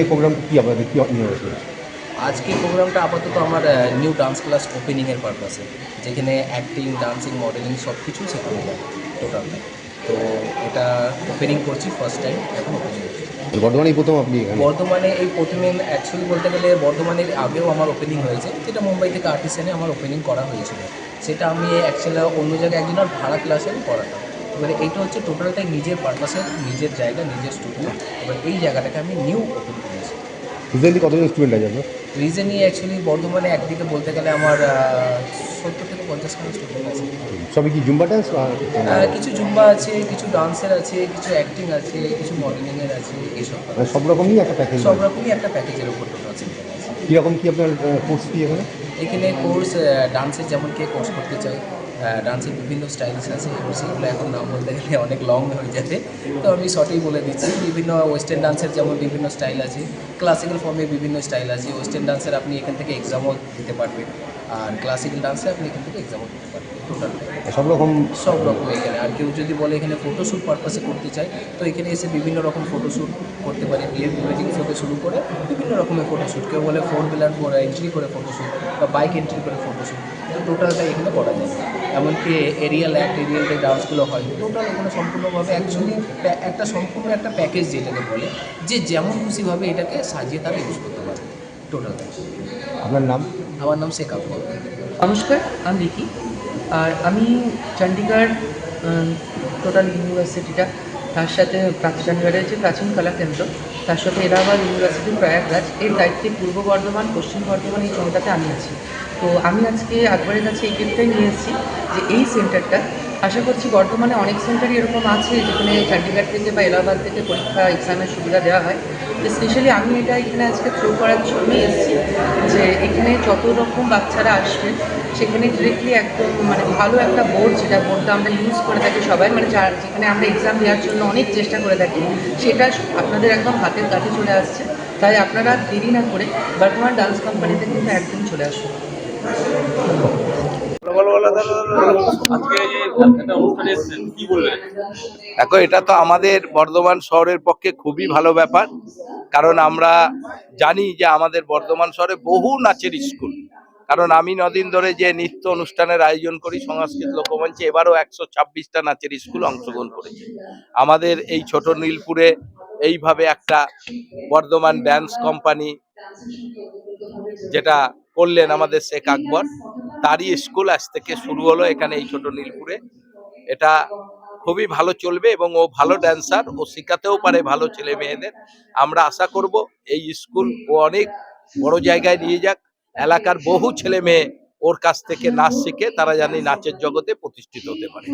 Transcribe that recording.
এই প্রোগ্রামটা কি আপনাদের কি নিয়ে হয়েছে? আজকে প্রোগ্রামটা আপাতত আমার নিউ ডান্স ক্লাস ওপেনিংয়ের পারপাসে, যেখানে অ্যাক্টিং, ডান্সিং, মডেলিং সব কিছু শেখানো যায় টোটালটা। তো এটা ওপেনিং করছি ফার্স্ট টাইম, এখন ওপেনিং করছি। বর্ধমানেই প্রথম আপনি এখানে? বর্ধমানে এই প্রথমে অ্যাকচুয়ালি বলতে গেলে বর্ধমানের আগেও আমার ওপেনিং হয়েছে, যেটা মুম্বাই থেকে আর্টিস্ট এনে আমার ওপেনিং করা হয়েছিল। সেটা আমি অ্যাকচুয়ালি অন্য জায়গায় একজনের ভাড়া ক্লাসে আমি করাতাম। এবারে এইটা হচ্ছে টোটালটাই নিজের পারপাসে, নিজের জায়গা, নিজের স্টুডিও। এবার এই জায়গাটাকে আমি নিউ ওপেন করেছি। রিসেন্টলি কতজন স্টুডেন্ট আছে আপনার? রিজনই অ্যাকচুয়ালি বর্ধমানে একদিকে বলতে গেলে আমার 70 থেকে 50 খানা স্টুডেন্ট আছে। সবই কি জুম্বা ডান্স? কিছু জুম্বা আছে, কিছু ডান্সের আছে, কিছু অ্যাক্টিং আছে, কিছু মডেলিংয়ের আছে, এইসব মানে সব রকমই একটা প্যাকেজ? সব রকমই একটা প্যাকেজের উপর টোটাল সেন্টার আছে। কীরকম কি আপনার কোর্স ফি এখানে? এখানে কোর্স ডান্সের যেমন কে কোর্স করতে চায়, ডান্সের বিভিন্ন স্টাইলস আছে, এবার সেগুলো এখন নাম বলতে গেলে অনেক লং হয়ে যাবে, তো আমি শর্টেই বলে দিচ্ছি। বিভিন্ন ওয়েস্টার্ন ডান্সের যেমন বিভিন্ন স্টাইল আছে, ক্লাসিক্যাল ফর্মে বিভিন্ন স্টাইল আছে। ওয়েস্টার্ন ডান্সের আপনি এখান থেকে এক্সামও দিতে পারবেন, আর ক্লাসিক্যাল ডান্সে আপনি এখান থেকে এক্সামও দিতে পারবেন টোটালটা। সব রকম? সব রকম এখানে। আর কেউ যদি বলে এখানে ফটোশ্যুট পারপাসে করতে চায়, তো এখানে এসে বিভিন্ন রকম ফটোশ্যুট করতে পারে, প্রি ওয়েডিং থেকে শুরু করে বিভিন্ন রকমের ফটোশ্যুট। কেউ বলে 4 হুইলার এন্ট্রি করে ফটোশ্যুট, বা বাইক এন্ট্রি করে ফটোশ্যুট, তো টোটালটা এখানে করা যায়। এমনকি এরিয়াল অ্যাক্ট, এরিয়াল যে ডান্সগুলো হয়, টোটাল এখানে সম্পূর্ণভাবে অ্যাকচুয়ালি একটা সম্পূর্ণ একটা প্যাকেজ যেটাকে বলে, যে যেমন খুশিভাবে এটাকে সাজিয়ে তারা ইউজ করতে পারে টোটালটা। আপনার নাম? আমার নাম শেখ আব্বর। নমস্কার, আমি রিকি। আর আমি চণ্ডীগড় টোটাল ইউনিভার্সিটিটা, তার সাথে চণ্ডীগড়ের যে প্রাচীন কলা কেন্দ্র, তার সাথে এলাহাবাদ ইউনিভার্সিটি প্রয়াগরাজ, এর দায়িত্বে পূর্ব বর্ধমান, পশ্চিম বর্ধমান এই জোনটাতে আমি আছি। তো আমি আজকে আকবরের কাছে এই ক্ষেত্রেই নিয়ে এসেছি যে এই সেন্টারটা, আশা করছি বর্ধমানে অনেক সেন্টারই এরকম আছে যেখানে চণ্ডীগড় থেকে বা এলাহাবাদ থেকে পরীক্ষা এক্সামের সুবিধা দেওয়া হয়। তো স্পেশালি আমি এটা এখানে আজকে থ্রো করার জন্যই এসেছি যে এখানে যত রকম বাচ্চারা আসবে সেখানে ডিরেক্টলি একদম মানে ভালো একটা বোর্ড, যেটা বোর্ডটা আমরা ইউজ করে থাকি সবাই, মানে যেখানে আমরা এক্সাম দেওয়ার জন্য অনেক চেষ্টা করে থাকি, সেটা আপনাদের একদম হাতের কাছে চলে আসছে। তাই আপনারা দেরি না করে বর্ধমান ডান্স কোম্পানিতে কিন্তু একদম চলে আসুন। দেখো, এটা তো আমাদের বর্ধমান শহরের পক্ষে খুবই ভালো ব্যাপার, কারণ আমরা জানি যে আমাদের বর্ধমান শহরে বহু নাচের স্কুল। কারণ আমি নদিন ধরে যে নৃত্য অনুষ্ঠানের আয়োজন করি সংস্কৃত লোকমঞ্চে, এবারও 126টা নাচের স্কুল অংশগ্রহণ করেছে। আমাদের এই ছোট নীলপুরে এইভাবে একটা বর্ধমান ড্যান্স কোম্পানি যেটা করলেন আমাদের শেখ আকবর, তারই স্কুল আজ থেকে শুরু হলো এখানে এই ছোট নীলপুরে। এটা খুবই ভালো চলবে এবং ও ভালো ড্যান্সার, ও শেখাতেও পারে ভালো ছেলে মেয়েদের। আমরা আশা করব এই স্কুল ও অনেক বড় জায়গায় নিয়ে যাক, এলাকার বহু ছেলে মেয়ে ওর কাছ থেকে নাচ শিখে তারা জানি নাচের জগতে প্রতিষ্ঠিত হতে পারে।